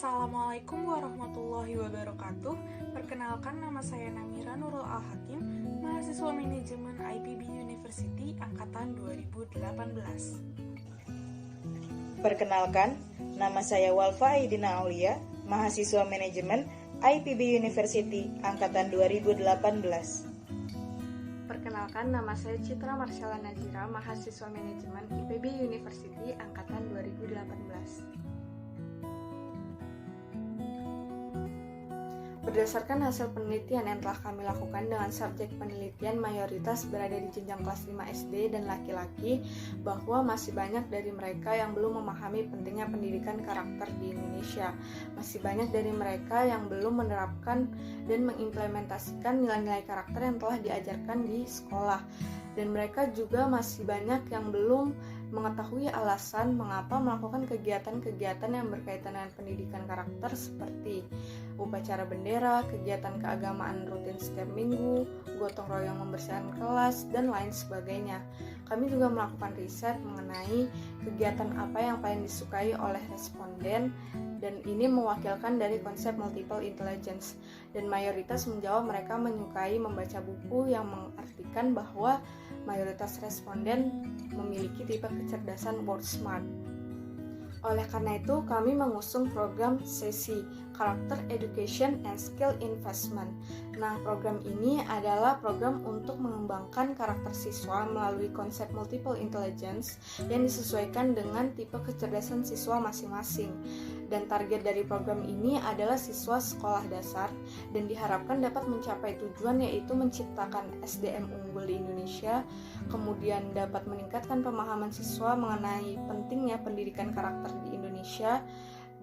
Assalamualaikum warahmatullahi wabarakatuh. Perkenalkan, nama saya Namira Nurul Al-Hakim, mahasiswa manajemen IPB University angkatan 2018. Perkenalkan, nama saya Walfa Aidina Aulia, mahasiswa manajemen IPB University angkatan 2018. Perkenalkan, nama saya Citra Marsyala Nazira, mahasiswa manajemen IPB University angkatan 2018. Berdasarkan hasil penelitian yang telah kami lakukan dengan subjek penelitian mayoritas berada di jenjang kelas 5 SD dan laki-laki, bahwa masih banyak dari mereka yang belum memahami pentingnya pendidikan karakter di Indonesia. Masih banyak dari mereka yang belum menerapkan dan mengimplementasikan nilai-nilai karakter yang telah diajarkan di sekolah. Dan mereka juga masih banyak yang belum mengetahui alasan mengapa melakukan kegiatan-kegiatan yang berkaitan dengan pendidikan karakter seperti upacara bendera, kegiatan keagamaan rutin setiap minggu, gotong royong membersihkan kelas, dan lain sebagainya. Kami juga melakukan riset mengenai kegiatan apa yang paling disukai oleh responden, dan ini mewakilkan dari konsep multiple intelligence. Dan mayoritas menjawab mereka menyukai membaca buku, yang mengartikan bahwa mayoritas responden memiliki tipe kecerdasan word smart. Oleh karena itu, kami mengusung program sesi Character Education and Skill Investment. Nah, program ini adalah program untuk mengembangkan karakter siswa melalui konsep multiple intelligence yang disesuaikan dengan tipe kecerdasan siswa masing-masing. Dan target dari program ini adalah siswa sekolah dasar, dan diharapkan dapat mencapai tujuan, yaitu menciptakan SDM unggul di Indonesia, kemudian dapat meningkatkan pemahaman siswa mengenai pentingnya pendidikan karakter di Indonesia,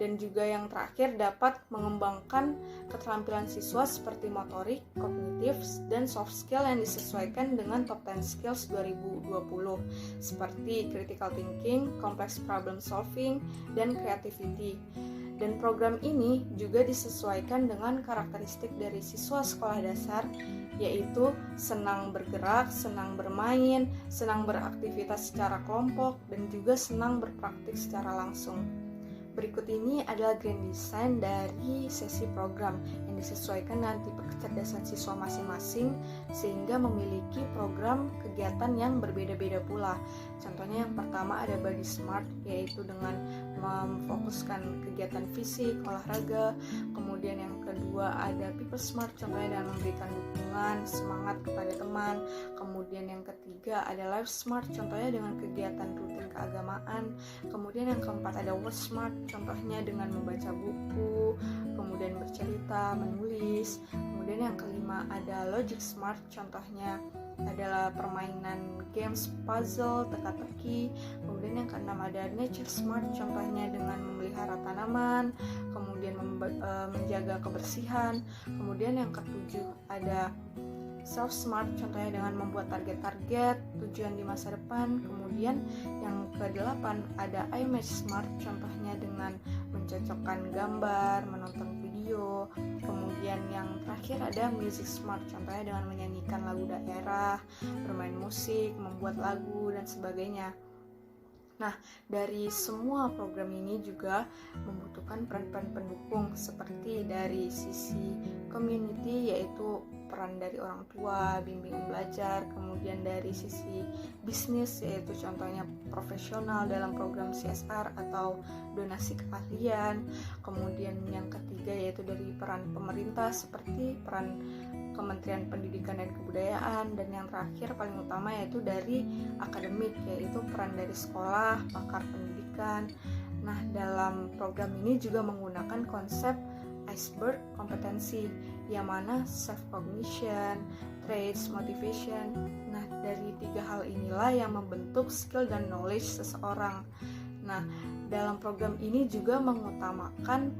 dan juga yang terakhir dapat mengembangkan keterampilan siswa seperti motorik, kognitif, dan soft skill yang disesuaikan dengan Top 10 Skills 2020 seperti critical thinking, complex problem solving, dan creativity. Dan program ini juga disesuaikan dengan karakteristik dari siswa sekolah dasar, yaitu senang bergerak, senang bermain, senang beraktivitas secara kelompok, dan juga senang berpraktik secara langsung. Berikut ini adalah grand design dari sesi program yang disesuaikan dengan tipe kecerdasan siswa masing-masing, sehingga memiliki program kegiatan yang berbeda-beda pula. Contohnya yang pertama ada Body Smart, yaitu dengan memfokuskan kegiatan fisik, olahraga. Kemudian yang kedua ada People Smart, contohnya dengan memberikan dukungan, semangat kepada teman. Kemudian yang ketiga ada Life Smart, contohnya dengan kegiatan rutin keagamaan. Kemudian yang keempat ada Word Smart, contohnya dengan membaca buku, kemudian bercerita, menulis. Kemudian yang kelima ada Logic Smart, contohnya adalah permainan games, puzzle, teka-teki. Kemudian yang keenam ada Nature Smart, contohnya dengan memelihara tanaman, kemudian menjaga kebersihan. Kemudian yang ketujuh ada Self Smart, contohnya dengan membuat target-target tujuan di masa depan. Kemudian yang kedelapan ada Image Smart, contohnya dengan mencocokkan gambar, menonton video. Kemudian yang terakhir ada Music Smart, contohnya dengan menyanyikan lagu daerah, bermain musik, membuat lagu, dan sebagainya. Nah, dari semua program ini juga membutuhkan peran-peran pendukung seperti dari sisi community, yaitu peran dari orang tua, bimbingan belajar, kemudian dari sisi bisnis, yaitu contohnya profesional dalam program CSR atau donasi keahlian. Kemudian yang ketiga yaitu dari peran pemerintah seperti peran Kementerian Pendidikan dan Kebudayaan, dan yang terakhir paling utama yaitu dari akademik, yaitu peran dari sekolah, pakar pendidikan. Nah, dalam program ini juga menggunakan konsep iceberg kompetensi, yang mana self-cognition, traits, motivation. Nah, dari tiga hal inilah yang membentuk skill dan knowledge seseorang. Nah, dalam program ini juga mengutamakan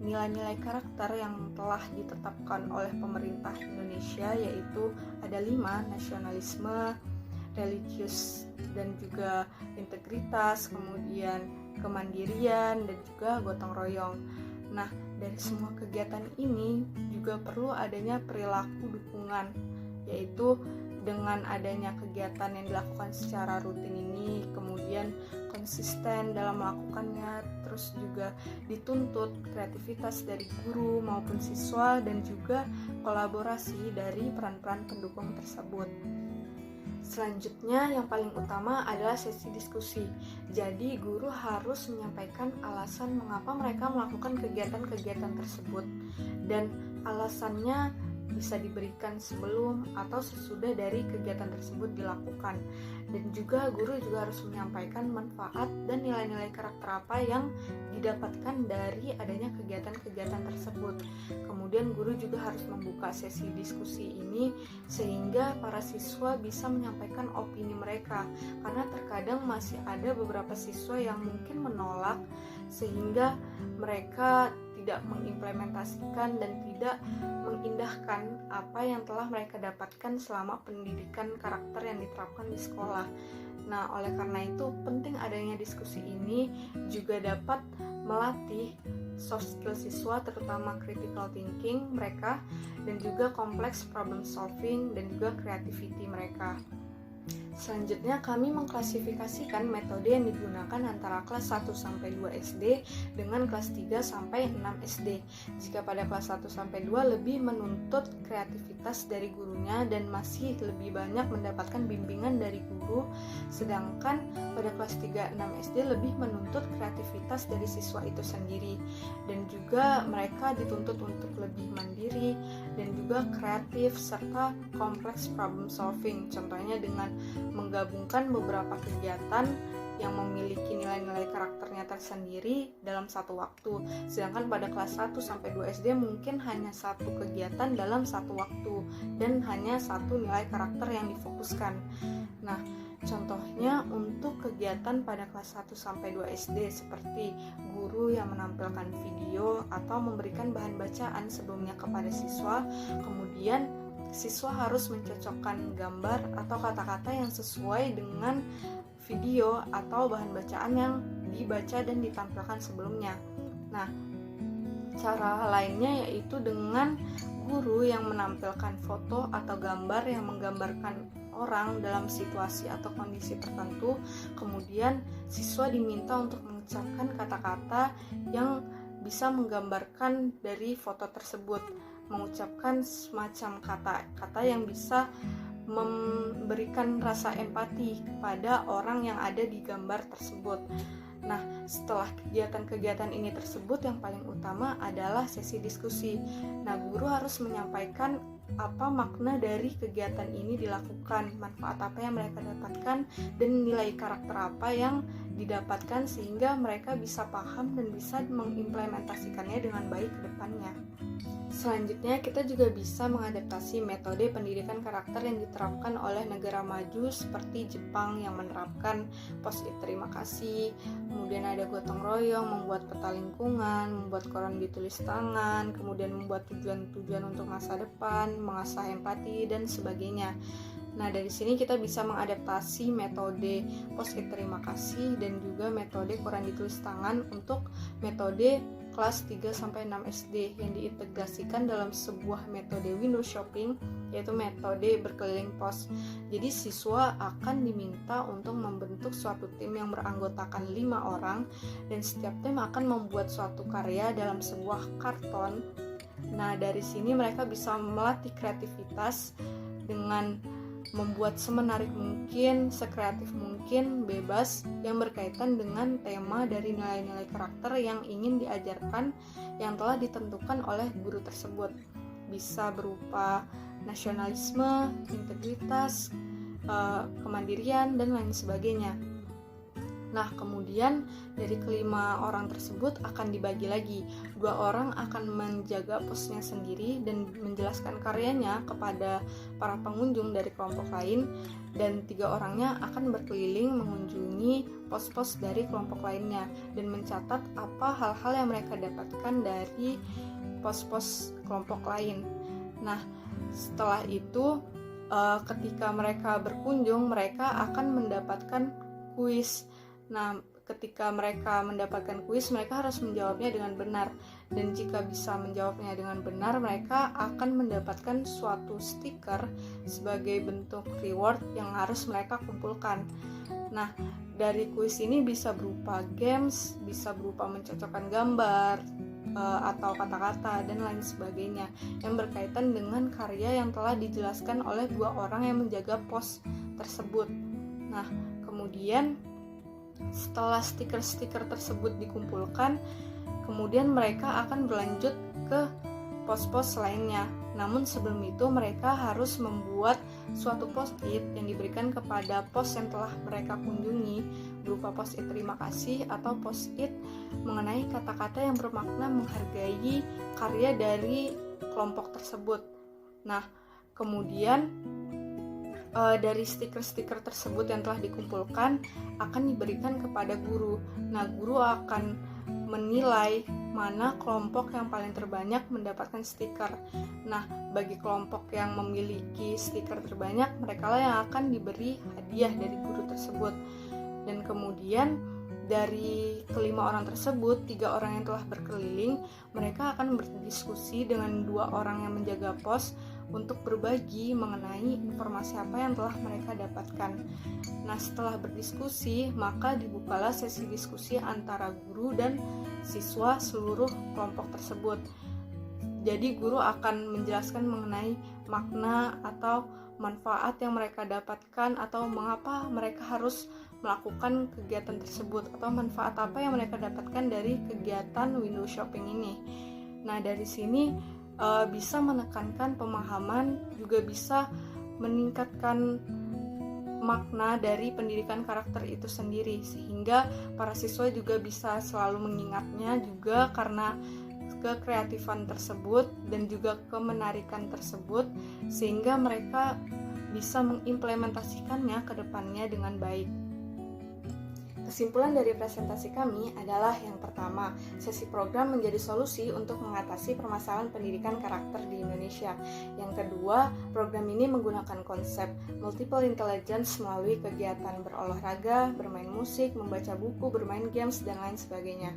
nilai-nilai karakter yang telah ditetapkan oleh pemerintah Indonesia, yaitu ada 5: nasionalisme, religius, dan juga integritas, kemudian kemandirian, dan juga gotong royong. Nah, dari semua kegiatan ini juga perlu adanya perilaku dukungan, yaitu dengan adanya kegiatan yang dilakukan secara rutin ini, kemudian konsisten dalam melakukannya, terus terus juga dituntut kreativitas dari guru maupun siswa dan juga kolaborasi dari peran-peran pendukung tersebut. Selanjutnya yang paling utama adalah sesi diskusi. Jadi guru harus menyampaikan alasan mengapa mereka melakukan kegiatan-kegiatan tersebut dan alasannya bisa diberikan sebelum atau sesudah dari kegiatan tersebut dilakukan. Dan juga guru juga harus menyampaikan manfaat dan nilai-nilai karakter apa yang didapatkan dari adanya kegiatan-kegiatan tersebut. Kemudian guru juga harus membuka sesi diskusi ini sehingga para siswa bisa menyampaikan opini mereka, karena terkadang masih ada beberapa siswa yang mungkin menolak sehingga mereka tidak mengimplementasikan dan tidak mengindahkan apa yang telah mereka dapatkan selama pendidikan karakter yang diterapkan di sekolah. Nah, oleh karena itu penting adanya diskusi ini juga dapat melatih soft skill siswa, terutama critical thinking mereka dan juga complex problem solving dan juga creativity mereka. Selanjutnya kami mengklasifikasikan metode yang digunakan antara kelas 1 sampai 2 SD dengan kelas 3 sampai 6 SD. Jika pada kelas 1 sampai 2 lebih menuntut kreativitas dari gurunya dan masih lebih banyak mendapatkan bimbingan dari guru, sedangkan pada kelas 3 6 SD lebih menuntut kreativitas dari siswa itu sendiri. Dan juga mereka dituntut untuk lebih mandiri dan juga kreatif serta complex problem solving. Contohnya dengan menggabungkan beberapa kegiatan yang memiliki nilai-nilai karakternya tersendiri dalam satu waktu. Sedangkan pada kelas 1 sampai 2 SD mungkin hanya satu kegiatan dalam satu waktu dan hanya satu nilai karakter yang difokuskan. Nah, contohnya untuk kegiatan pada kelas 1 sampai 2 SD seperti guru yang menampilkan video atau memberikan bahan bacaan sebelumnya kepada siswa, kemudian siswa harus mencocokkan gambar atau kata-kata yang sesuai dengan video atau bahan bacaan yang dibaca dan ditampilkan sebelumnya. Nah, cara lainnya yaitu dengan guru yang menampilkan foto atau gambar yang menggambarkan orang dalam situasi atau kondisi tertentu, kemudian siswa diminta untuk mengucapkan kata-kata yang bisa menggambarkan dari foto tersebut, mengucapkan semacam kata-kata yang bisa memberikan rasa empati kepada orang yang ada di gambar tersebut. Nah, setelah kegiatan-kegiatan ini tersebut, yang paling utama adalah sesi diskusi. Nah, guru harus menyampaikan apa makna dari kegiatan ini dilakukan, manfaat apa yang mereka dapatkan, dan nilai karakter apa yang didapatkan sehingga mereka bisa paham dan bisa mengimplementasikannya dengan baik ke depannya. Selanjutnya, kita juga bisa mengadaptasi metode pendidikan karakter yang diterapkan oleh negara maju seperti Jepang yang menerapkan post-it terima kasih, kemudian ada gotong royong, membuat peta lingkungan, membuat koran ditulis tangan, kemudian membuat tujuan-tujuan untuk masa depan, mengasah empati, dan sebagainya. Nah, dari sini kita bisa mengadaptasi metode post-it terima kasih dan juga metode koran ditulis tangan untuk metode kelas 3 sampai 6 SD yang diintegrasikan dalam sebuah metode window shopping, yaitu metode berkeliling pos. Jadi siswa akan diminta untuk membentuk suatu tim yang beranggotakan 5 orang dan setiap tim akan membuat suatu karya dalam sebuah karton. Nah, dari sini mereka bisa melatih kreativitas dengan membuat semenarik mungkin, sekreatif mungkin, bebas, yang berkaitan dengan tema dari nilai-nilai karakter yang ingin diajarkan yang telah ditentukan oleh guru tersebut. Bisa berupa nasionalisme, integritas, kemandirian, dan lain sebagainya. Nah, kemudian dari kelima orang tersebut akan dibagi lagi. 2 orang akan menjaga posnya sendiri dan menjelaskan karyanya kepada para pengunjung dari kelompok lain, dan 3 orangnya akan berkeliling mengunjungi pos-pos dari kelompok lainnya dan mencatat apa hal-hal yang mereka dapatkan dari pos-pos kelompok lain. Nah, setelah itu ketika mereka berkunjung, mereka akan mendapatkan kuis. Nah, ketika mereka mendapatkan kuis, mereka harus menjawabnya dengan benar. Dan jika bisa menjawabnya dengan benar, mereka akan mendapatkan suatu stiker sebagai bentuk reward yang harus mereka kumpulkan. Nah, dari kuis ini bisa berupa games, bisa berupa mencocokkan gambar, atau kata-kata, dan lain sebagainya yang berkaitan dengan karya yang telah dijelaskan oleh 2 orang yang menjaga pos tersebut. Nah, kemudian setelah stiker-stiker tersebut dikumpulkan, kemudian mereka akan berlanjut ke pos-pos lainnya. Namun sebelum itu mereka harus membuat suatu post-it yang diberikan kepada pos yang telah mereka kunjungi, berupa post-it terima kasih atau post-it mengenai kata-kata yang bermakna menghargai karya dari kelompok tersebut. Nah, kemudian dari stiker-stiker tersebut yang telah dikumpulkan akan diberikan kepada guru. Nah, guru akan menilai mana kelompok yang paling terbanyak mendapatkan stiker. Nah, bagi kelompok yang memiliki stiker terbanyak, mereka lah yang akan diberi hadiah dari guru tersebut. Dan kemudian dari kelima orang tersebut, 3 orang yang telah berkeliling, mereka akan berdiskusi dengan 2 orang yang menjaga pos untuk berbagi mengenai informasi apa yang telah mereka dapatkan. Nah, setelah berdiskusi, maka dibukalah sesi diskusi antara guru dan siswa seluruh kelompok tersebut. Jadi guru akan menjelaskan mengenai makna atau manfaat yang mereka dapatkan atau mengapa mereka harus melakukan kegiatan tersebut atau manfaat apa yang mereka dapatkan dari kegiatan window shopping ini. Nah, dari sini bisa menekankan pemahaman, juga bisa meningkatkan makna dari pendidikan karakter itu sendiri, sehingga para siswa juga bisa selalu mengingatnya juga karena kekreatifan tersebut dan juga kemenarikan tersebut, sehingga mereka bisa mengimplementasikannya ke depannya dengan baik. Kesimpulan dari presentasi kami adalah yang pertama, sesi program menjadi solusi untuk mengatasi permasalahan pendidikan karakter di Indonesia. Yang kedua, program ini menggunakan konsep multiple intelligence melalui kegiatan berolahraga, bermain musik, membaca buku, bermain games, dan lain sebagainya.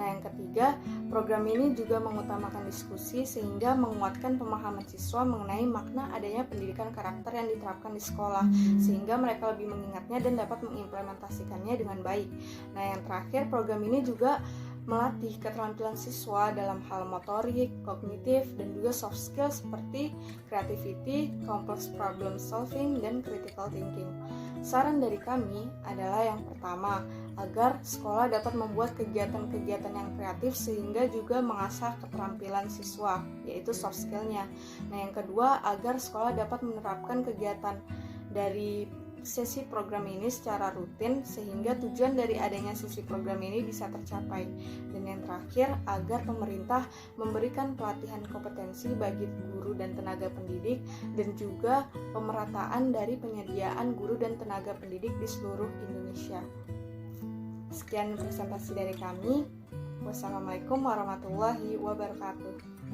Nah, yang ketiga, program ini juga mengutamakan diskusi sehingga menguatkan pemahaman siswa mengenai makna adanya pendidikan karakter yang diterapkan di sekolah, sehingga mereka lebih mengingatnya dan dapat mengimplementasikannya dengan baik. Nah, yang terakhir, program ini juga melatih keterampilan siswa dalam hal motorik, kognitif, dan juga soft skill seperti creativity, complex problem solving, dan critical thinking. Saran dari kami adalah yang pertama, agar sekolah dapat membuat kegiatan-kegiatan yang kreatif sehingga juga mengasah keterampilan siswa, yaitu soft skill-nya. Nah, yang kedua, agar sekolah dapat menerapkan kegiatan dari sesi program ini secara rutin sehingga tujuan dari adanya sesi program ini bisa tercapai. Dan yang terakhir, agar pemerintah memberikan pelatihan kompetensi bagi guru dan tenaga pendidik dan juga pemerataan dari penyediaan guru dan tenaga pendidik di seluruh Indonesia. Sekian presentasi dari kami. Wassalamualaikum warahmatullahi wabarakatuh.